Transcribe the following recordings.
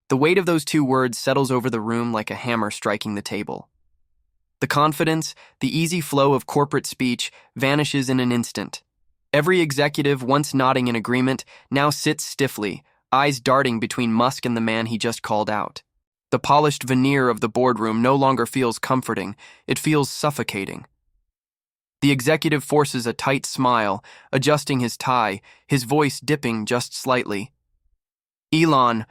The weight of those two words settles over the room like a hammer striking the table. The confidence, the easy flow of corporate speech vanishes in an instant. Every executive, once nodding in agreement, now sits stiffly, eyes darting between Musk and the man he just called out. The polished veneer of the boardroom no longer feels comforting, it feels suffocating. The executive forces a tight smile, adjusting his tie, his voice dipping just slightly. Elon,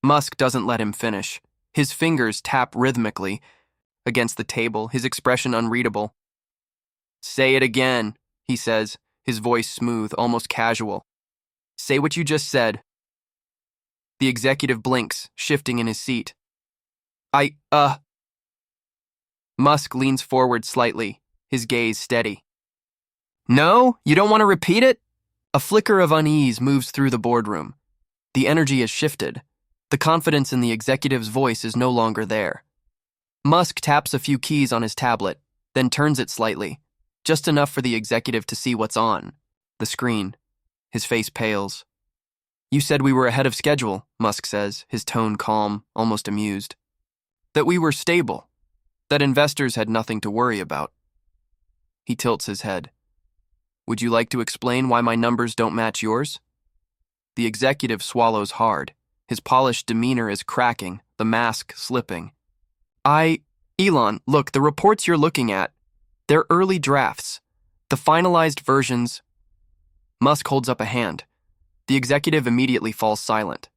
Musk doesn't let him finish. His fingers tap rhythmically against the table, his expression unreadable. Say it again, he says, his voice smooth, almost casual. Say what you just said. The executive blinks, shifting in his seat. Musk leans forward slightly, his gaze steady. No, you don't want to repeat it? A flicker of unease moves through the boardroom. The energy has shifted. The confidence in the executive's voice is no longer there. Musk taps a few keys on his tablet, then turns it slightly, just enough for the executive to see what's on the screen. His face pales. You said we were ahead of schedule, Musk says, his tone calm, almost amused. That we were stable. That investors had nothing to worry about. He tilts his head. Would you like to explain why my numbers don't match yours? The executive swallows hard. His polished demeanor is cracking, the mask slipping. Elon, look, the reports you're looking at, they're early drafts. The finalized versions. Musk holds up a hand. The executive immediately falls silent.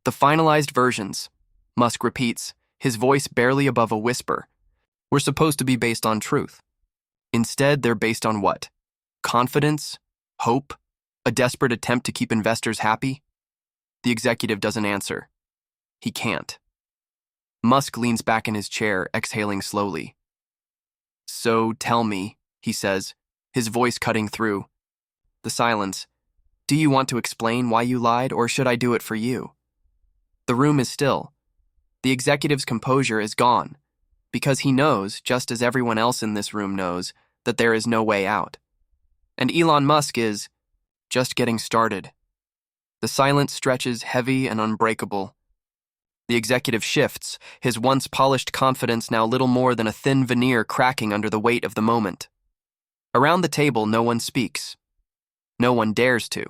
The finalized versions, Musk repeats, his voice barely above a whisper, were supposed to be based on truth. Instead, they're based on what? Confidence? Hope? A desperate attempt to keep investors happy? The executive doesn't answer. He can't. Musk leans back in his chair, exhaling slowly. So tell me, he says, his voice cutting through. The silence. Do you want to explain why you lied, or should I do it for you? The room is still. The executive's composure is gone, because he knows, just as everyone else in this room knows, that there is no way out. And Elon Musk is just getting started. The silence stretches heavy and unbreakable. The executive shifts, his once polished confidence now little more than a thin veneer cracking under the weight of the moment. Around the table, no one speaks. No one dares to.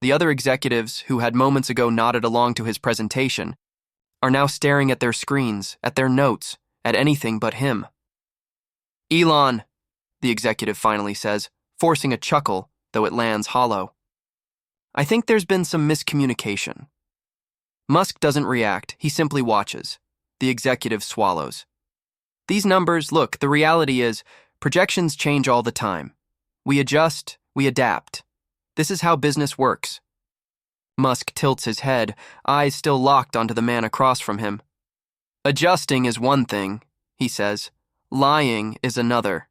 The other executives, who had moments ago nodded along to his presentation, are now staring at their screens, at their notes, at anything but him. Elon, the executive finally says, forcing a chuckle, though it lands hollow. I think there's been some miscommunication. Musk doesn't react, he simply watches. The executive swallows. These numbers, look, the reality is, projections change all the time. We adjust, we adapt. This is how business works. Musk tilts his head, eyes still locked onto the man across from him. Adjusting is one thing, he says. Lying is another.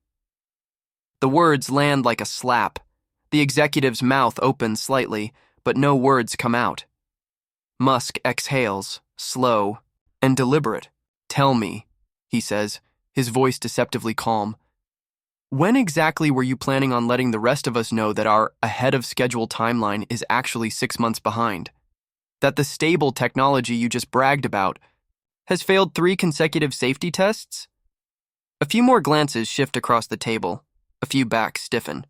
The words land like a slap. The executive's mouth opens slightly, but no words come out. Musk exhales, slow and deliberate. Tell me, he says, his voice deceptively calm. When exactly were you planning on letting the rest of us know that our ahead-of-schedule timeline is actually 6 months behind? That the stable technology you just bragged about has failed 3 consecutive safety tests? A few more glances shift across the table. A few backs stiffen.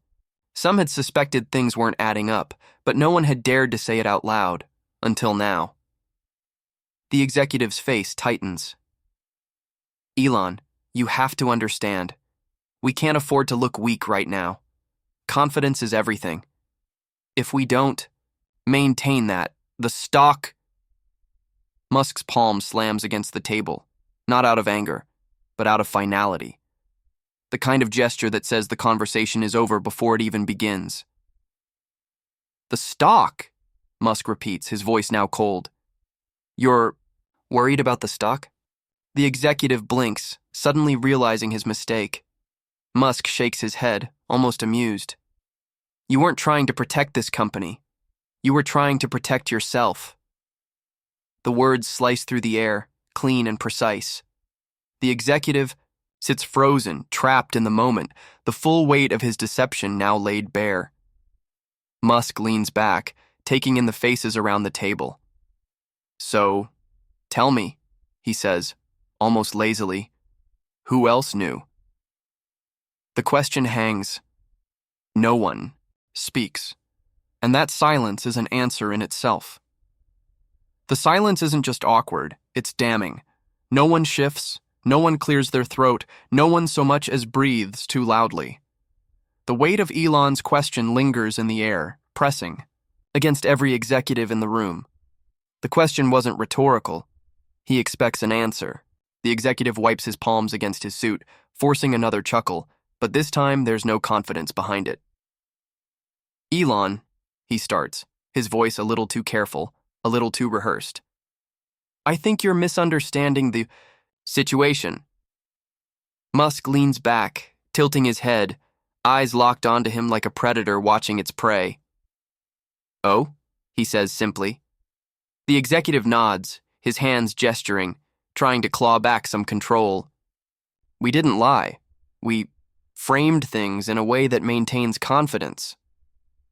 Some had suspected things weren't adding up, but no one had dared to say it out loud, until now. The executive's face tightens. Elon, you have to understand. We can't afford to look weak right now. Confidence is everything. If we don't maintain that, the stock... Musk's palm slams against the table, not out of anger, but out of finality. The kind of gesture that says the conversation is over before it even begins. The stock, Musk repeats, his voice now cold. You're worried about the stock? The executive blinks, suddenly realizing his mistake. Musk shakes his head, almost amused. You weren't trying to protect this company. You were trying to protect yourself. The words slice through the air, clean and precise. The executive sits frozen, trapped in the moment, the full weight of his deception now laid bare. Musk leans back, taking in the faces around the table. So, tell me, he says, almost lazily, who else knew? The question hangs. No one speaks, and that silence is an answer in itself. The silence isn't just awkward, it's damning. No one shifts, no one clears their throat, no one so much as breathes too loudly. The weight of Elon's question lingers in the air, pressing against every executive in the room. The question wasn't rhetorical. He expects an answer. The executive wipes his palms against his suit, forcing another chuckle, but this time there's no confidence behind it. Elon, he starts, his voice a little too careful, a little too rehearsed. I think you're misunderstanding the situation. Musk leans back, tilting his head, eyes locked onto him like a predator watching its prey. Oh, he says simply. The executive nods, his hands gesturing, trying to claw back some control. We didn't lie. We framed things in a way that maintains confidence.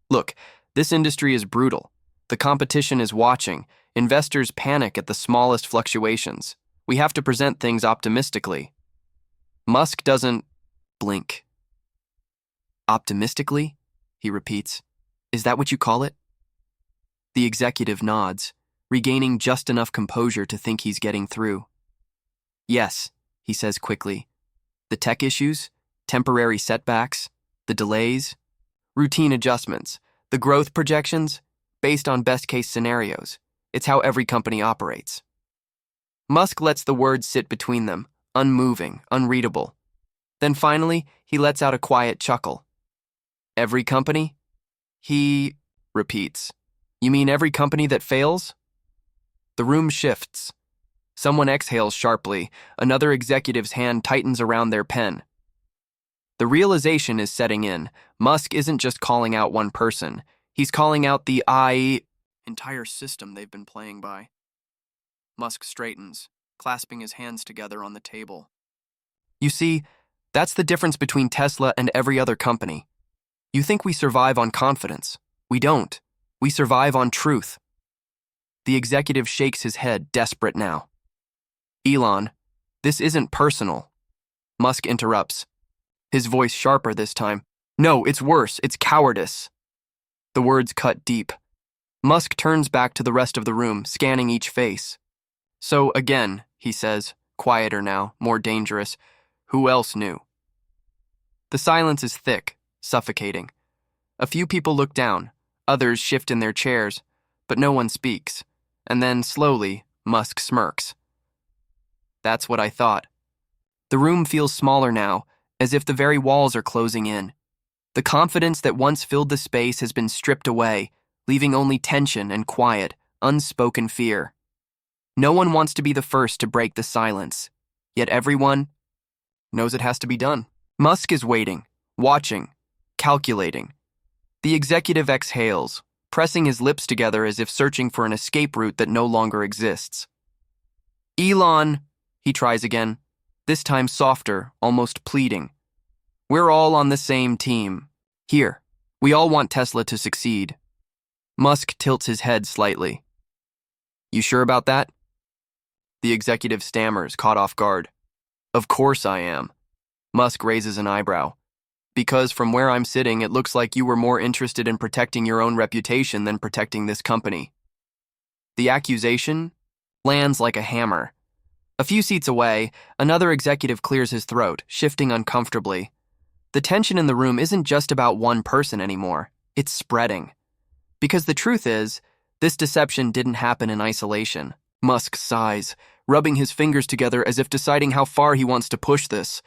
Look, this industry is brutal. The competition is watching. Investors panic at the smallest fluctuations. We have to present things optimistically. Musk doesn't blink. Optimistically? He repeats. Is that what you call it? The executive nods, regaining just enough composure to think he's getting through. Yes, he says quickly. The tech issues, temporary setbacks, the delays, routine adjustments, the growth projections, based on best-case scenarios. It's how every company operates. Musk lets the words sit between them, unmoving, unreadable. Then finally, he lets out a quiet chuckle. Every company? He repeats. You mean every company that fails? The room shifts. Someone exhales sharply. Another executive's hand tightens around their pen. The realization is setting in. Musk isn't just calling out one person. He's calling out the entire system they've been playing by. Musk straightens, clasping his hands together on the table. You see, that's the difference between Tesla and every other company. You think we survive on confidence. We don't. We survive on truth. The executive shakes his head, desperate now. Elon, this isn't personal. Musk interrupts, his voice sharper this time. No, it's worse. It's cowardice. The words cut deep. Musk turns back to the rest of the room, scanning each face. So again, he says, quieter now, more dangerous, who else knew? The silence is thick, suffocating. A few people look down, others shift in their chairs, but no one speaks. And then, slowly, Musk smirks. That's what I thought. The room feels smaller now, as if the very walls are closing in. The confidence that once filled the space has been stripped away, leaving only tension and quiet, unspoken fear. No one wants to be the first to break the silence, yet everyone knows it has to be done. Musk is waiting, watching, calculating. The executive exhales, pressing his lips together as if searching for an escape route that no longer exists. Elon, he tries again, this time softer, almost pleading. We're all on the same team. Here, we all want Tesla to succeed. Musk tilts his head slightly. You sure about that? The executive stammers, caught off guard. Of course I am. Musk raises an eyebrow. Because from where I'm sitting, it looks like you were more interested in protecting your own reputation than protecting this company. The accusation lands like a hammer. A few seats away, another executive clears his throat, shifting uncomfortably. The tension in the room isn't just about one person anymore. It's spreading. Because the truth is, this deception didn't happen in isolation. Musk sighs, rubbing his fingers together as if deciding how far he wants to push this.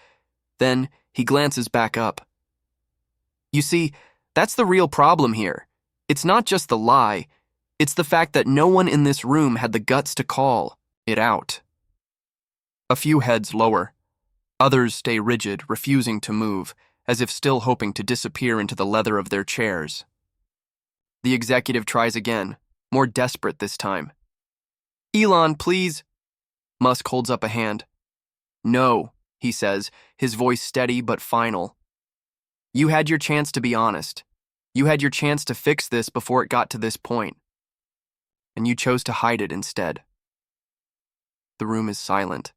Then he glances back up. You see, that's the real problem here. It's not just the lie. It's the fact that no one in this room had the guts to call it out. A few heads lower. Others stay rigid, refusing to move, as if still hoping to disappear into the leather of their chairs. The executive tries again, more desperate this time. Elon, please. Musk holds up a hand. No, he says, his voice steady but final. You had your chance to be honest. You had your chance to fix this before it got to this point. and you chose to hide it instead. The room is silent.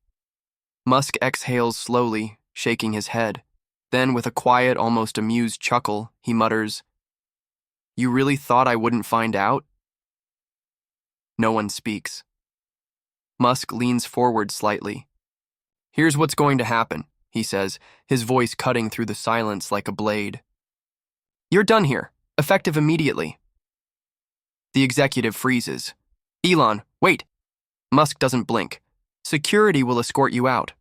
Musk exhales slowly, shaking his head. Then, with a quiet, almost amused chuckle, he mutters, "You really thought I wouldn't find out?" No one speaks. Musk leans forward slightly. "Here's what's going to happen," he says, his voice cutting through the silence like a blade. "You're done here, effective immediately." The executive freezes. "Elon, wait!" Musk doesn't blink. "Security will escort you out."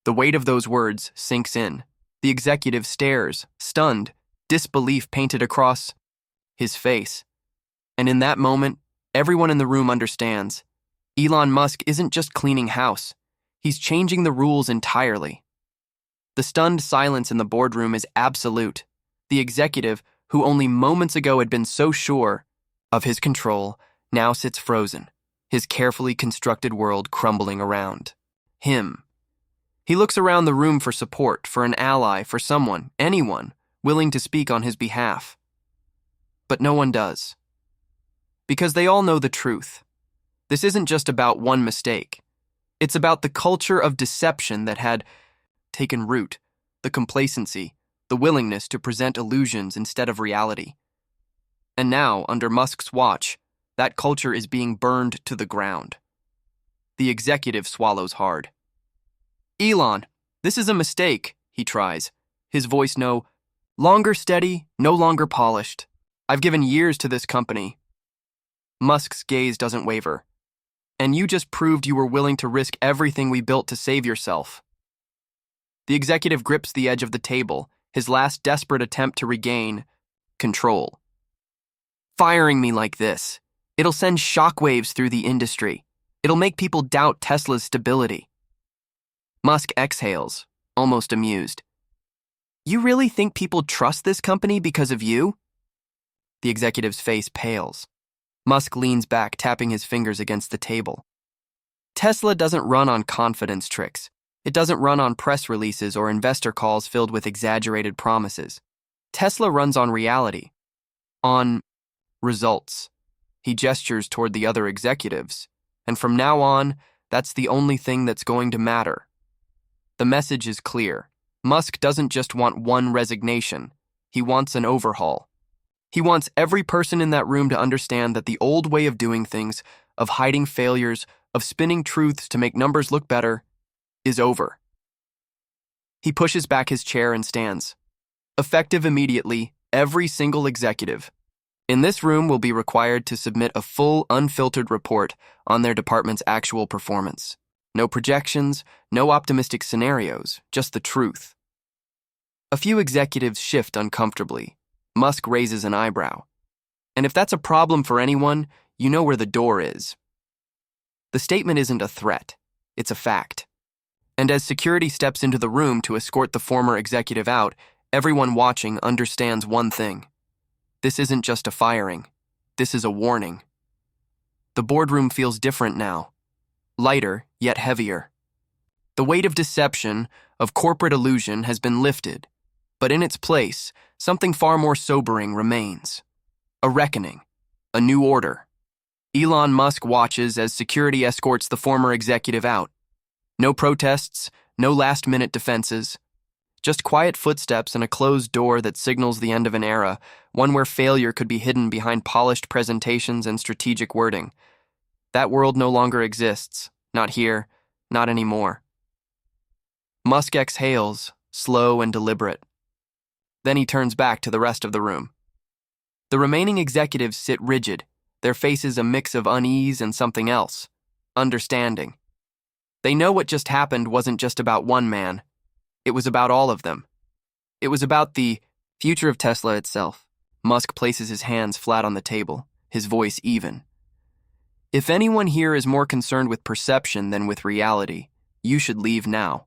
The weight of those words sinks in. The executive stares, stunned, disbelief painted across his face. And in that moment, everyone in the room understands. Elon Musk isn't just cleaning house. He's changing the rules entirely. The stunned silence in the boardroom is absolute. The executive, who only moments ago had been so sure of his control, now sits frozen, his carefully constructed world crumbling around him. He looks around the room for support, for an ally, for someone, anyone, willing to speak on his behalf. But no one does. Because they all know the truth. This isn't just about one mistake. It's about the culture of deception that had taken root, the complacency, the willingness to present illusions instead of reality. And now, under Musk's watch, that culture is being burned to the ground. The executive swallows hard. "Elon, this is a mistake," he tries, his voice no longer steady, no longer polished. "I've given years to this company." Musk's gaze doesn't waver. "And you just proved you were willing to risk everything we built to save yourself." The executive grips the edge of the table, his last desperate attempt to regain control. "Firing me like this, it'll send shockwaves through the industry. It'll make people doubt Tesla's stability." Musk exhales, almost amused. "You really think people trust this company because of you?" The executive's face pales. Musk leans back, tapping his fingers against the table. "Tesla doesn't run on confidence tricks. It doesn't run on press releases or investor calls filled with exaggerated promises. Tesla runs on reality. On results." He gestures toward the other executives. "And from now on, that's the only thing that's going to matter." The message is clear. Musk doesn't just want one resignation. He wants an overhaul. He wants every person in that room to understand that the old way of doing things, of hiding failures, of spinning truths to make numbers look better, is over. He pushes back his chair and stands. "Effective immediately, every single executive in this room will be required to submit a full, unfiltered report on their department's actual performance. No projections, no optimistic scenarios, just the truth." A few executives shift uncomfortably. Musk raises an eyebrow. "And if that's a problem for anyone, you know where the door is." The statement isn't a threat, it's a fact. And as security steps into the room to escort the former executive out, everyone watching understands one thing. This isn't just a firing. This is a warning. The boardroom feels different now. Lighter, yet heavier. The weight of deception, of corporate illusion, has been lifted. But in its place, something far more sobering remains. A reckoning. A new order. Elon Musk watches as security escorts the former executive out. No protests, no last-minute defenses. Just quiet footsteps and a closed door that signals the end of an era, one where failure could be hidden behind polished presentations and strategic wording. That world no longer exists. Not here, not anymore. Musk exhales, slow and deliberate. Then he turns back to the rest of the room. The remaining executives sit rigid, their faces a mix of unease and something else, understanding. They know what just happened wasn't just about one man. It was about all of them. It was about the future of Tesla itself. Musk places his hands flat on the table, his voice even. "If anyone here is more concerned with perception than with reality, you should leave now."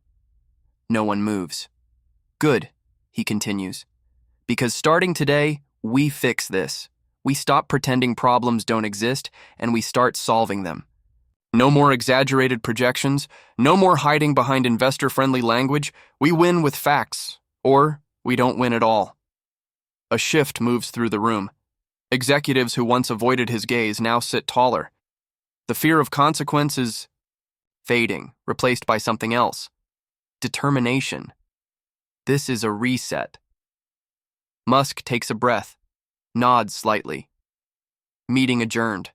No one moves. "Good," he continues. "Because starting today, we fix this. We stop pretending problems don't exist, and we start solving them. No more exaggerated projections, no more hiding behind investor-friendly language. We win with facts, or we don't win at all." A shift moves through the room. Executives who once avoided his gaze now sit taller. The fear of consequences fading, replaced by something else. Determination. This is a reset. Musk takes a breath, nods slightly. Meeting adjourned.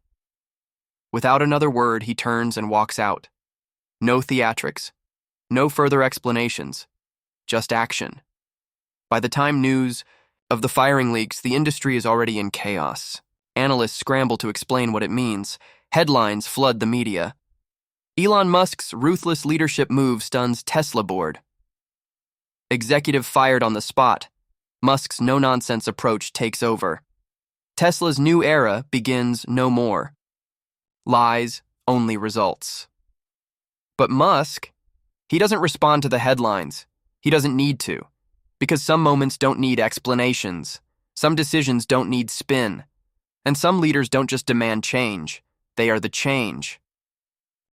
Without another word, he turns and walks out. No theatrics. No further explanations. Just action. By the time news of the firing leaks, the industry is already in chaos. Analysts scramble to explain what it means. Headlines flood the media. Elon Musk's ruthless leadership move stuns Tesla board. Executive fired on the spot. Musk's no-nonsense approach takes over. Tesla's new era begins no more. Lies, only results. But Musk, he doesn't respond to the headlines. He doesn't need to. Because some moments don't need explanations. Some decisions don't need spin. And some leaders don't just demand change. They are the change.